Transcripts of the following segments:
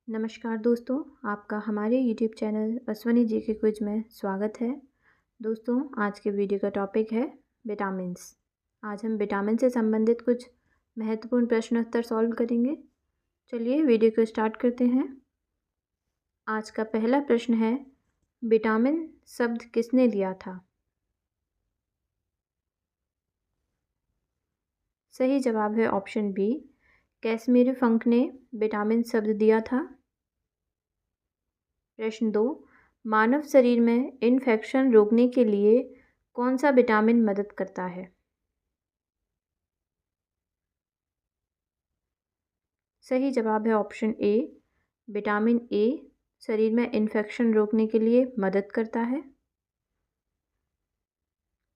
नमस्कार दोस्तों, आपका हमारे YouTube चैनल अश्वनी जी के क्विज में स्वागत है। दोस्तों, आज के वीडियो का टॉपिक है विटामिन्स। आज हम विटामिन से संबंधित कुछ महत्वपूर्ण प्रश्नोत्तर सॉल्व करेंगे। चलिए वीडियो को स्टार्ट करते हैं। आज का पहला प्रश्न है, विटामिन शब्द किसने दिया था? सही जवाब है ऑप्शन बी, कैसमेरी फंक ने विटामिन शब्द दिया था। प्रश्न 2, मानव शरीर में इन्फेक्शन रोकने के लिए कौन सा विटामिन मदद करता है? सही जवाब है ऑप्शन ए, विटामिन ए शरीर में इन्फेक्शन रोकने के लिए मदद करता है।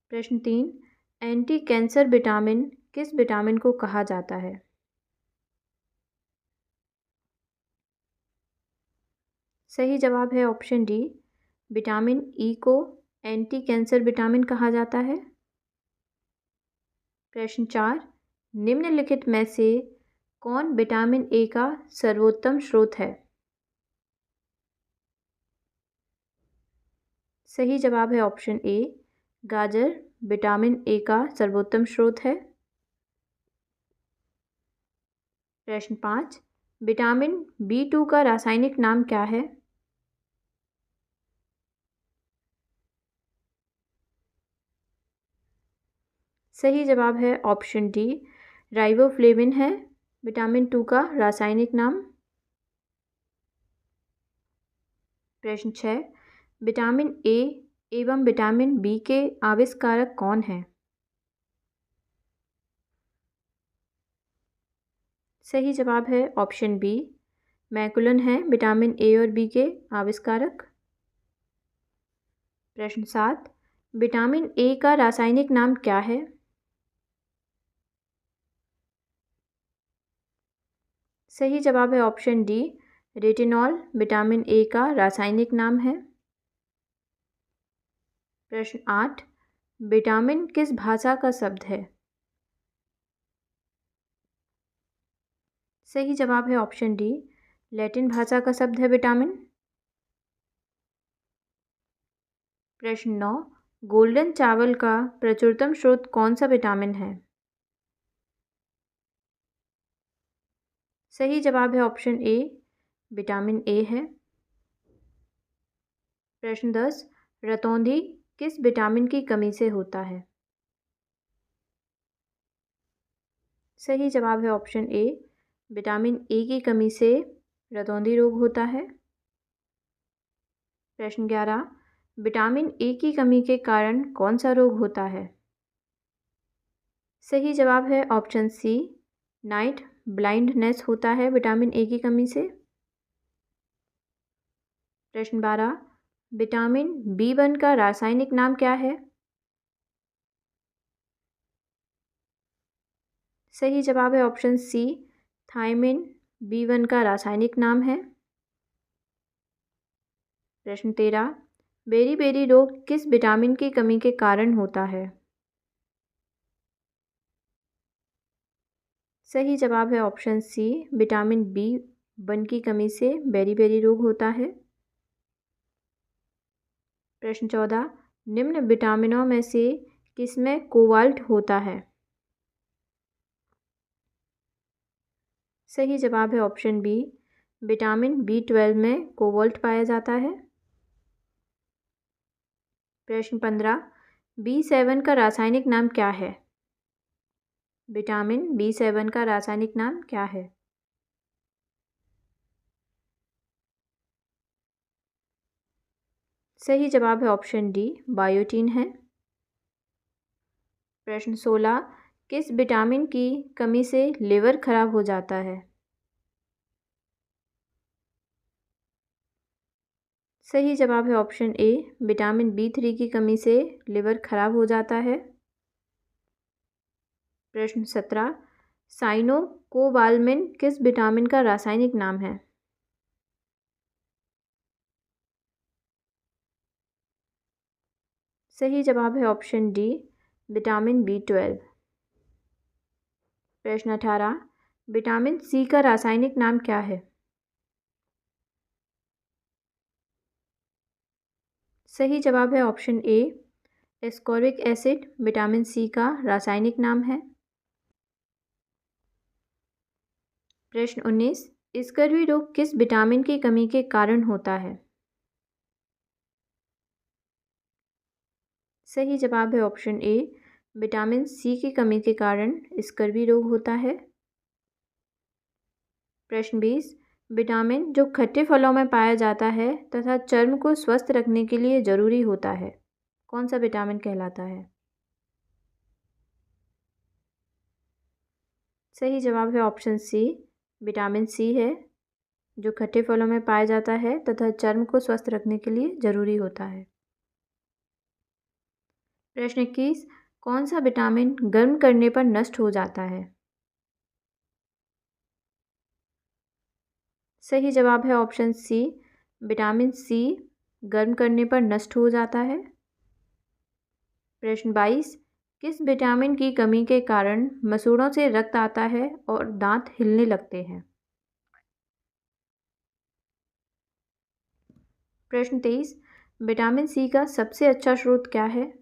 प्रश्न 3, एंटी कैंसर विटामिन किस विटामिन को कहा जाता है? सही जवाब है ऑप्शन डी, विटामिन ई को एंटी कैंसर विटामिन कहा जाता है। प्रश्न 4, निम्नलिखित में से कौन विटामिन ए का सर्वोत्तम स्रोत है? सही जवाब है ऑप्शन ए, गाजर विटामिन ए का सर्वोत्तम स्रोत है। प्रश्न 5, विटामिन B2 का रासायनिक नाम क्या है? सही जवाब है ऑप्शन डी, राइबोफ्लेविन है विटामिन 2 का रासायनिक नाम। प्रश्न 6, विटामिन ए एवं विटामिन बी के आविष्कारक कौन हैं? सही जवाब है ऑप्शन बी, मैकुलन है विटामिन ए और बी के आविष्कारक। प्रश्न 7, विटामिन ए का रासायनिक नाम क्या है? सही जवाब है option D, retinol vitamin A का रासायनिक नाम है। प्रश्न 8, विटामिन किस भाषा का शब्द है? सही जवाब है ऑप्शन डी, लैटिन भाषा का शब्द है विटामिन। प्रश्न 9, गोल्डन चावल का प्रचुरतम स्रोत कौन सा विटामिन है? सही जवाब है ऑप्शन ए, विटामिन ए है। प्रश्न 10, रतौंधी किस विटामिन की कमी से होता है? सही जवाब है ऑप्शन ए, विटामिन ए की कमी से रतौंधी रोग होता है। प्रश्न 11, विटामिन ए की कमी के कारण कौन सा रोग होता है? सही जवाब है ऑप्शन सी, नाइट ब्लाइंडनेस होता है विटामिन ए की कमी से। प्रश्न 12, विटामिन B1 का रासायनिक नाम क्या है? सही जवाब है ऑप्शन सी, थायमिन B1 का रासायनिक नाम है। प्रश्न 13, बेरी-बेरी रोग किस विटामिन की कमी के कारण होता है? सही जवाब है ऑप्शन सी, विटामिन B1 की कमी से बेरी-बेरी रोग होता है। प्रश्न 14, निम्न विटामिनों में से किसमें कोबाल्ट होता है? सही जवाब है ऑप्शन बी, विटामिन B12 में कोबाल्ट पाया जाता है। प्रश्न 15, B7 का रासायनिक नाम क्या है? विटामिन B7 का रासायनिक नाम क्या है? सही जवाब है ऑप्शन डी, बायोटीन है। प्रश्न 16, किस विटामिन की कमी से लिवर खराब हो जाता है? सही जवाब है ऑप्शन ए, विटामिन B3 की कमी से लिवर खराब हो जाता है। प्रश्न 17, साइनोकोबालमिन किस विटामिन का रासायनिक नाम है? सही जवाब है ऑप्शन डी, विटामिन B12। प्रश्न 18, विटामिन सी का रासायनिक नाम क्या है? सही जवाब है option A. Ascorbic acid vitamin C का रासायनिक नाम है। प्रश्न 19, स्कर्वी रोग किस विटामिन की कमी के कारण होता है? सही जवाब है ऑप्शन ए। विटामिन सी की कमी के कारण स्कर्वी रोग होता है। प्रश्न 20, विटामिन जो खट्टे फलों में पाया जाता है तथा चर्म को स्वस्थ रखने के लिए जरूरी होता है, कौन सा विटामिन कहलाता है? सही जवाब है ऑप्शन सी। विटामिन सी है जो खट्टे फलों में पाया जाता है तथा चर्म को स्वस्थ रखने के लिए जरूरी होता है। प्रश्न 21, कौन सा विटामिन गर्म करने पर नष्ट हो जाता है? सही जवाब है ऑप्शन सी। विटामिन सी गर्म करने पर नष्ट हो जाता है। प्रश्न 22, किस विटामिन की कमी के कारण मसूड़ों से रक्त आता है और दांत हिलने लगते हैं? प्रश्न 23, विटामिन सी का सबसे अच्छा स्रोत क्या है?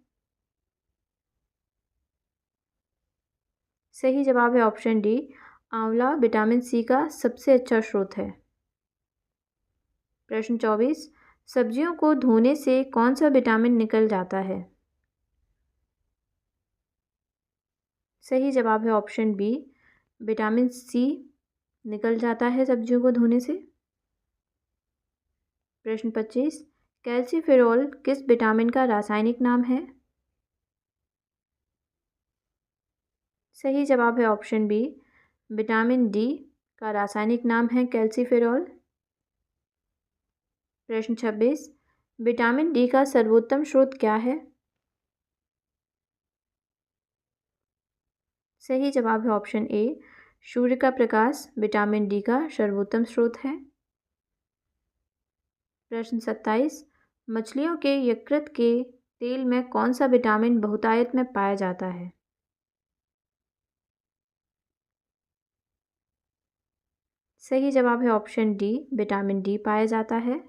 सही जवाब है ऑप्शन डी। आंवला विटामिन सी का सबसे अच्छा स्रोत है। प्रश्न 24, सब्जियों को धोने से कौन सा विटामिन निकल जाता है? सही जवाब है ऑप्शन बी। विटामिन सी निकल जाता है सब्जियों को धोने से। प्रश्न 25, कैल्सीफेरॉल किस विटामिन का रासायनिक नाम है? सही जवाब है ऑप्शन बी। विटामिन डी का रासायनिक नाम है कैल्सीफेरॉल। प्रश्न 26, विटामिन डी का सर्वोत्तम स्रोत क्या है? सही जवाब है ऑप्शन ए। सूर्य का प्रकाश विटामिन डी का सर्वोत्तम स्रोत है। प्रश्न 27, मछलियों के यकृत के तेल में कौन सा विटामिन बहुतायत में पाया जाता है? सही जवाब है ऑप्शन डी। विटामिन डी पाया जाता है।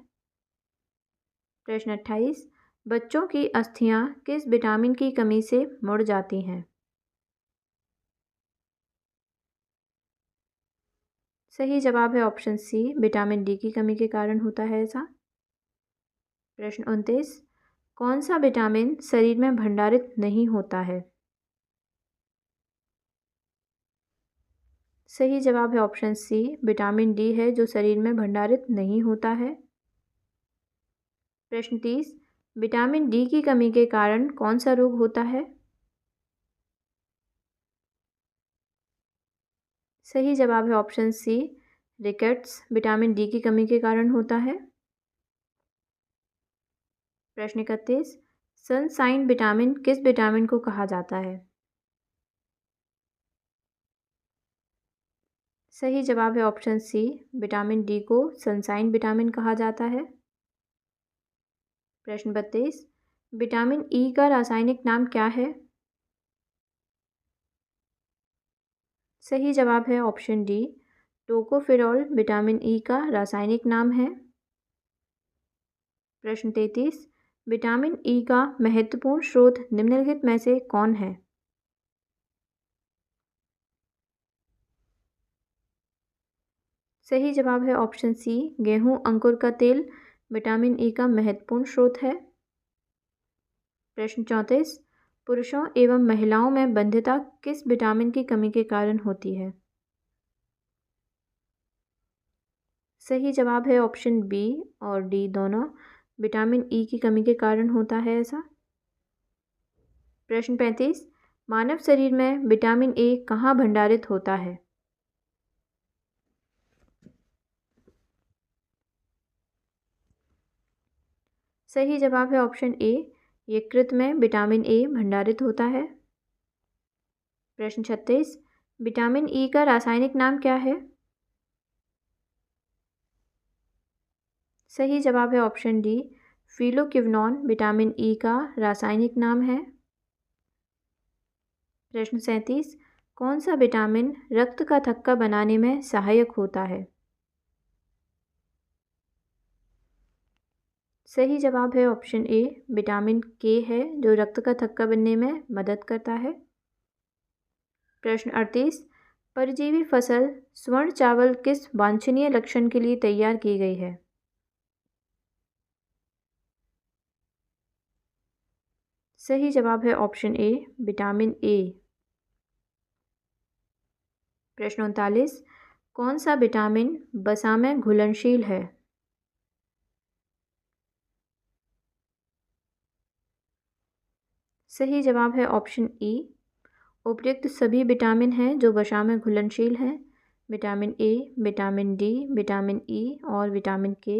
प्रश्न 28, बच्चों की अस्थियां किस विटामिन की कमी से मुड़ जाती हैं? सही जवाब है ऑप्शन सी। विटामिन डी की कमी के कारण होता है ऐसा। प्रश्न 29, कौन सा विटामिन शरीर में भंडारित नहीं होता है? सही जवाब है ऑप्शन सी। विटामिन डी है जो शरीर में भंडारित नहीं होता है। प्रश्न 30, विटामिन डी की कमी के कारण कौन सा रोग होता है? सही जवाब है option C. Rickets vitamin D की कमी के कारण होता है। प्रश्न 31, सनसाइन विटामिन किस विटामिन को कहा जाता है? सही जवाब है ऑप्शन सी। विटामिन डी को सनसाइन विटामिन कहा जाता है। प्रश्न 32, विटामिन ई का रासायनिक नाम क्या है? सही जवाब है option D. Tocopherol vitamin E का रासायनिक नाम है। प्रश्न 33, विटामिन ई का महत्वपूर्ण स्रोत निम्नलिखित में से कौन है? सही जवाब है ऑप्शन सी। गेहूं अंकुर का तेल विटामिन ई का महत्वपूर्ण स्रोत है। प्रश्न 34, पुरुषों एवं महिलाओं में बंध्यता किस विटामिन की कमी के कारण होती है? सही जवाब है ऑप्शन बी और डी दोनों। विटामिन ई की कमी के कारण होता है ऐसा। प्रश्न 35, मानव शरीर में विटामिन ए कहाँ भंडारित होता है? सही जवाब है ऑप्शन ए। यकृत में विटामिन ए भंडारित होता है। प्रश्न 36, विटामिन ई का रासायनिक नाम क्या है? सही जवाब है option D. Phylloquinone vitamin E का रासायनिक नाम है। प्रश्न 37, कौन सा विटामिन रक्त का थक्का बनाने में सहायक होता है? सही जवाब है ऑप्शन ए, विटामिन के है जो रक्त का थक्का बनने में मदद करता है। प्रश्न 38, परजीवी फसल स्वर्ण चावल किस वांछनीय लक्षण के लिए तैयार की गई है? सही जवाब है ऑप्शन ए, विटामिन ए। प्रश्न 39, कौन सा विटामिन वसा में घुलनशील है? सही जवाब है ऑप्शन ई, उपयुक्त सभी विटामिन हैं जो वसा में घुलनशील हैं। Vitamin A, vitamin D, vitamin E और विटामिन के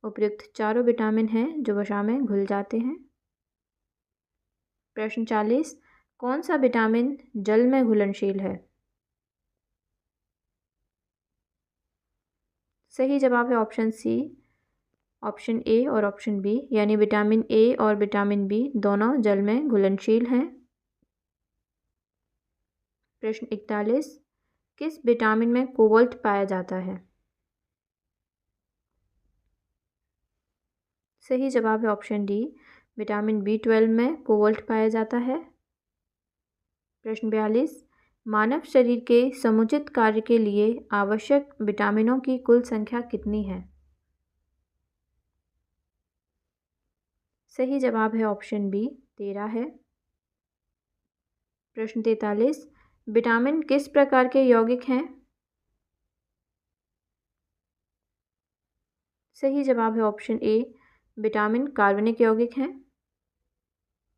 उपयुक्त चारों विटामिन हैं जो वसा में घुल जाते हैं। प्रश्न 40, कौन सा विटामिन जल में घुलनशील है? सही जवाब है ऑप्शन सी, ऑप्शन ए और ऑप्शन बी, यानी विटामिन ए और विटामिन बी दोनों जल में घुलनशील हैं। प्रश्न 41, किस विटामिन में कोबाल्ट पाया जाता है? सही जवाब है ऑप्शन डी, विटामिन B12 में कोबाल्ट पाया जाता है। प्रश्न 42, मानव शरीर के समुचित कार्य के लिए आवश्यक विटामिनों की कुल संख्या कितनी है? सही जवाब है ऑप्शन बी, 13 है। प्रश्न 43, विटामिन किस प्रकार के यौगिक हैं? सही जवाब है ऑप्शन ए, विटामिन कार्बनिक यौगिक हैं।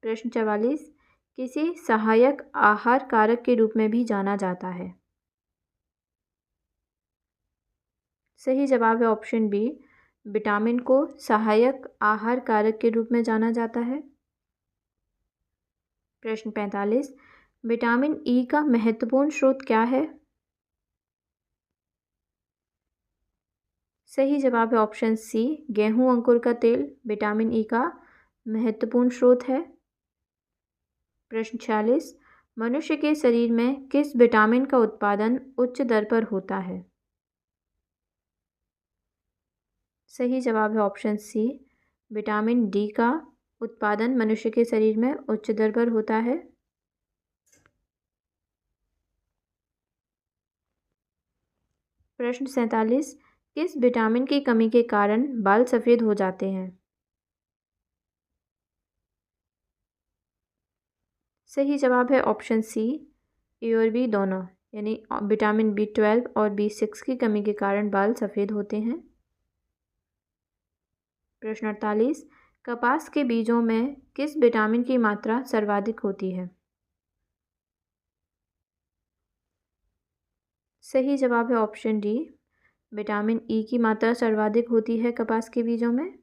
प्रश्न 44, किसी सहायक आहार कारक के रूप में भी जाना जाता है? सही जवाब है ऑप्शन बी, विटामिन को सहायक आहार कारक के रूप में जाना जाता है। प्रश्न 45, विटामिन ई का महत्वपूर्ण स्रोत क्या है? सही जवाब है ऑप्शन सी, गेहूं अंकुर का तेल विटामिन ई का महत्वपूर्ण स्रोत है। प्रश्न 46, मनुष्य के शरीर में किस विटामिन का उत्पादन उच्च दर पर होता है? सही जवाब है ऑप्शन सी, विटामिन डी का उत्पादन मनुष्य के शरीर में उच्च दर पर होता है। प्रश्न 47, किस विटामिन की कमी के कारण बाल सफ़ेद हो जाते हैं? सही जवाब है ऑप्शन सी, ए और बी दोनों, यानी विटामिन B12 और B6 की कमी के कारण बाल सफ़ेद होते हैं। प्रश्न 48, कपास के बीजों में किस विटामिन की मात्रा सर्वाधिक होती है? सही जवाब है ऑप्शन डी, विटामिन ई की मात्रा सर्वाधिक होती है कपास के बीजों में।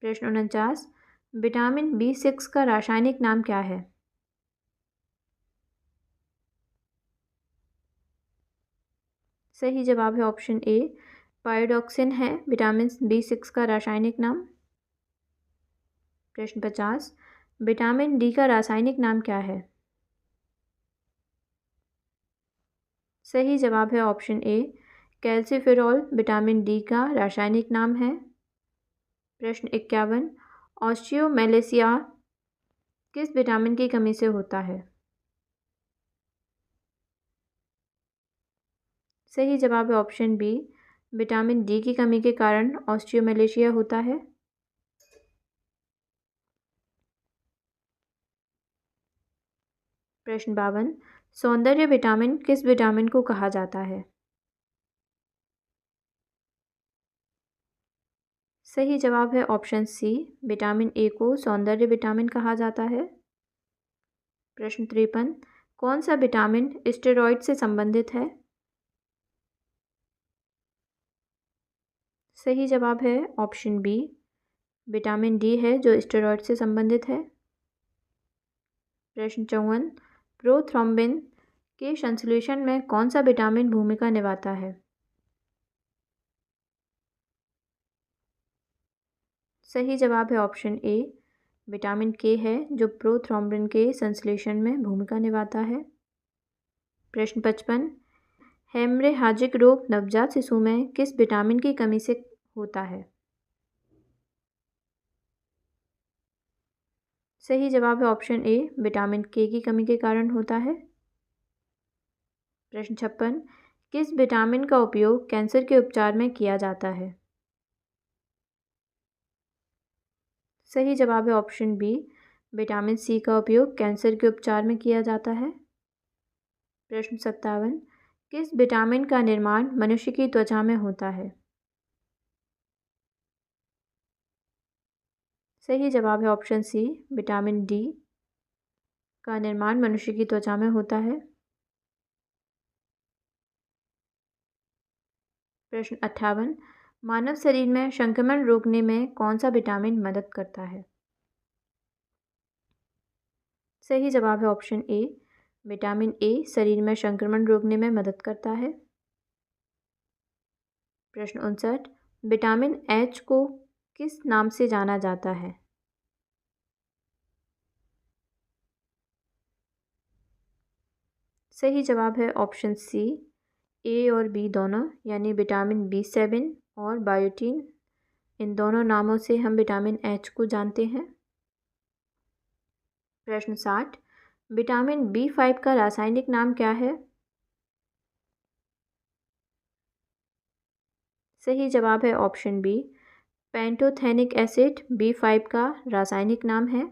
प्रश्न 49, विटामिन B6 का रासायनिक नाम क्या है? सही जवाब है ऑप्शन ए, पायरोडॉक्सिन है विटामिन B6 का रासायनिक नाम। प्रश्न 50, विटामिन डी का रासायनिक नाम क्या है? सही जवाब है ऑप्शन ए, कैल्सीफेरॉल विटामिन डी का रासायनिक नाम है। प्रश्न 51, ऑस्टियोमेलेसिया किस विटामिन की कमी से होता है? सही जवाब है ऑप्शन बी, विटामिन डी की कमी के कारण ऑस्टियोमेलेशिया होता है। प्रश्न 52, सौंदर्य विटामिन किस विटामिन को कहा जाता है? सही जवाब है ऑप्शन सी, विटामिन ए को सौंदर्य विटामिन कहा जाता है। प्रश्न 53, कौन सा विटामिन स्टेरॉइड से संबंधित है? सही जवाब है ऑप्शन बी, विटामिन डी है जो स्टेरॉइड से संबंधित है। प्रश्न 54, प्रोथ्रोम्बिन के संश्लेषण में कौन सा विटामिन भूमिका निभाता है? सही जवाब है ऑप्शन ए, विटामिन के है जो प्रोथ्रोम्बिन के संश्लेषण में भूमिका निभाता है। प्रश्न 55, हेमरेहाजिक रोग नवजात शिशु में किस विटामिन की कमी से होता है? सही जवाब है ऑप्शन ए, विटामिन के की कमी के कारण होता है। प्रश्न 56, किस विटामिन का उपयोग कैंसर के उपचार में किया जाता है? सही जवाब है ऑप्शन बी, विटामिन सी का उपयोग कैंसर के उपचार में किया जाता है। प्रश्न 57, किस विटामिन का निर्माण मनुष्य की त्वचा में होता है? सही जवाब है ऑप्शन सी, विटामिन डी का निर्माण मनुष्य की त्वचा में होता है। प्रश्न 58, मानव शरीर में संक्रमण रोकने में कौन सा विटामिन मदद करता है? सही जवाब है ऑप्शन ए, विटामिन ए शरीर में संक्रमण रोकने में मदद करता है। प्रश्न 59, विटामिन एच को किस नाम से जाना जाता है? सही जवाब है ऑप्शन सी, ए और बी दोनों, यानी विटामिन B7 और बायोटीन, इन दोनों नामों से हम विटामिन एच को जानते हैं। प्रश्न 60, विटामिन B5 का रासायनिक नाम क्या है? सही जवाब है option B, pantothenic acid B5 का रासायनिक नाम है।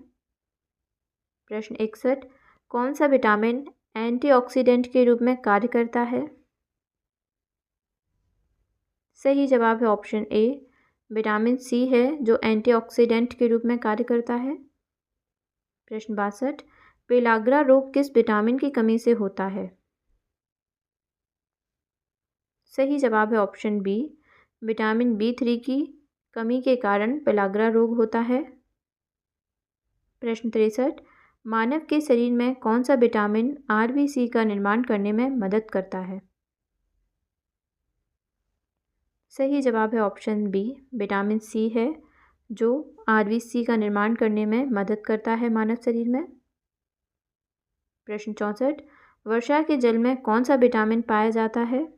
प्रश्न 61, कौन सा विटामिन एंटीऑक्सीडेंट के रूप में कार्य करता है? सही जवाब है ऑप्शन ए, विटामिन सी है जो एंटीऑक्सीडेंट के रूप में कार्य करता है। प्रश्न 62, पेलाग्रा रोग किस विटामिन की कमी से होता है? सही जवाब है ऑप्शन बी, विटामिन B3 की कमी के कारण पेलाग्रा रोग होता है। प्रश्न 63, मानव के शरीर में कौन सा विटामिन RBC का निर्माण करने में मदद करता है? सही जवाब है ऑप्शन बी, विटामिन सी है जो RBC का निर्माण करने में मदद करता है मानव शरीर में। प्रश्न 64, वर्षा के जल में कौन सा विटामिन पाया जाता है?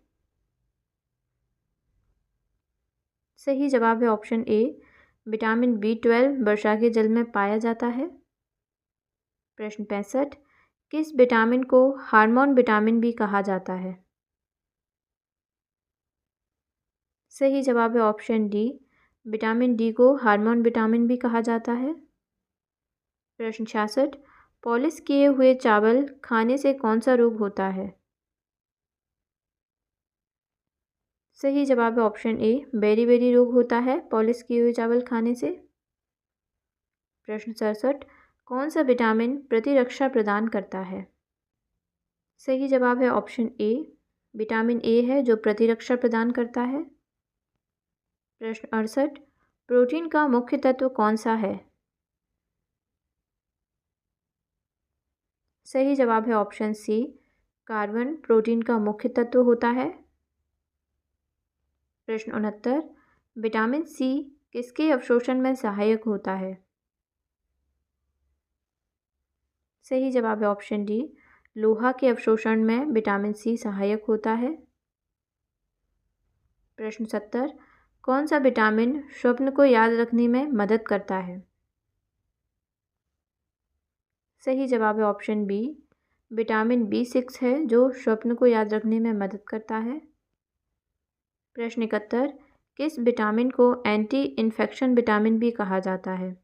सही जवाब है ऑप्शन ए, विटामिन B12 वर्षा के जल में पाया जाता है। प्रश्न 65, किस विटामिन को हार्मोन विटामिन भी कहा जाता है? सही जवाब है ऑप्शन डी, विटामिन डी को हार्मोन विटामिन भी कहा जाता है। प्रश्न 66, पॉलिश किए हुए चावल खाने से कौन सा रोग होता है? सही जवाब है ऑप्शन ए, बेरी रोग होता है पॉलिश किए हुए चावल खाने से। प्रश्न 67, कौन सा विटामिन प्रतिरक्षा प्रदान करता है? सही जवाब है ऑप्शन ए, विटामिन ए है जो प्रतिरक्षा प्रदान करता है। प्रश्न 68, प्रोटीन का मुख्य तत्व कौन सा है? सही जवाब है ऑप्शन सी, कार्बन प्रोटीन का मुख्य तत्व होता है। प्रश्न 69, विटामिन सी किसके अवशोषण में सहायक होता है? सही जवाब है ऑप्शन डी, लोहा के अवशोषण में विटामिन सी सहायक होता है। प्रश्न 70, कौन सा विटामिन स्वप्न को याद रखने में मदद करता है? सही जवाब है ऑप्शन बी, विटामिन B6 है जो स्वप्न को याद रखने में मदद करता है। प्रश्न 71, किस विटामिन को एंटी इन्फेक्शन विटामिन भी कहा जाता है?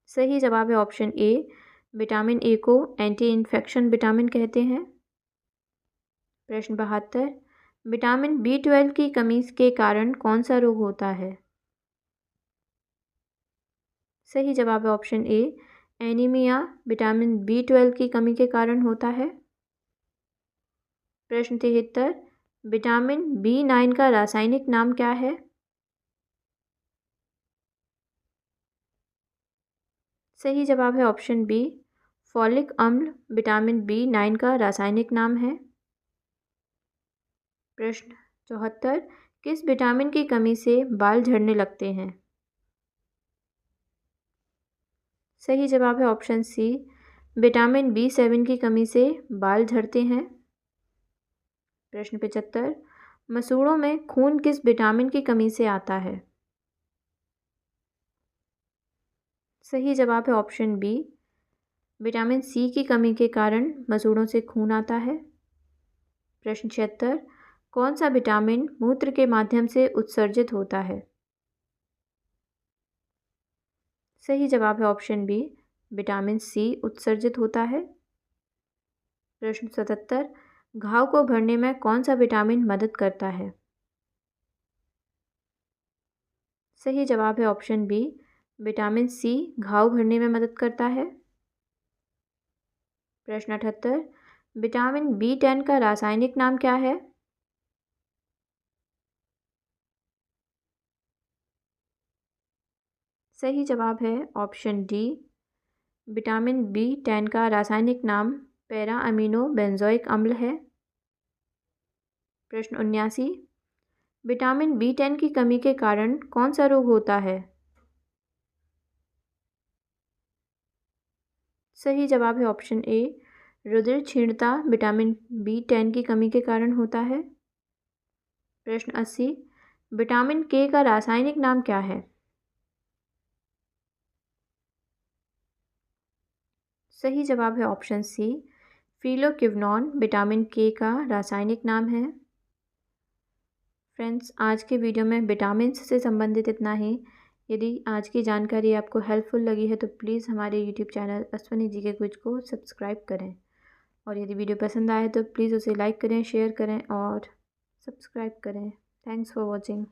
सही जवाब है ऑप्शन ए, विटामिन ए को एंटी इन्फेक्शन विटामिन कहते हैं। प्रश्न 72, विटामिन B12 की कमी के कारण कौन सा रोग होता है? सही जवाब है ऑप्शन ए, एनीमिया विटामिन B12 की कमी के कारण होता है। प्रश्न 73, विटामिन B9 का रासायनिक नाम क्या है? सही जवाब है ऑप्शन बी, फॉलिक अम्ल विटामिन B9 का रासायनिक नाम है। प्रश्न 74, किस विटामिन की कमी से बाल झड़ने लगते हैं? सही जवाब है ऑप्शन सी, विटामिन B7 की कमी से बाल झड़ते हैं। प्रश्न 75, मसूड़ों में खून किस विटामिन की कमी से आता है? सही जवाब है ऑप्शन बी। विटामिन सी की कमी के कारण मसूड़ों से खून आता है। प्रश्न 76, कौन सा विटामिन मूत्र के माध्यम से उत्सर्जित होता है? सही जवाब है ऑप्शन बी, विटामिन सी उत्सर्जित होता है। प्रश्न 77, घाव को भरने में कौन सा विटामिन मदद करता है? सही जवाब है ऑप्शन बी, विटामिन सी घाव भरने में मदद करता है। प्रश्न 78, विटामिन B10 का रासायनिक नाम क्या है? सही जवाब है ऑप्शन डी, विटामिन B10 का रासायनिक नाम पैरा अमीनो बेंजोइक अम्ल है। प्रश्न 79, विटामिन B10 की कमी के कारण कौन सा रोग होता है? सही जवाब है ऑप्शन ए, रुधिर क्षीणता विटामिन B10 की कमी के कारण होता है। प्रश्न 80, विटामिन के का रासायनिक नाम क्या है? सही जवाब है ऑप्शन सी, फिलोक्विनोन विटामिन के का रासायनिक नाम है। फ्रेंड्स, आज के वीडियो में विटामिन्स से संबंधित इतना ही। यदि आज की जानकारी आपको हेल्पफुल लगी है तो प्लीज़ हमारे यूट्यूब चैनल अश्वनी जी के क्विज को सब्सक्राइब करें, और यदि वीडियो पसंद आए तो प्लीज़ उसे लाइक करें, शेयर करें और सब्सक्राइब करें। Thanks for watching.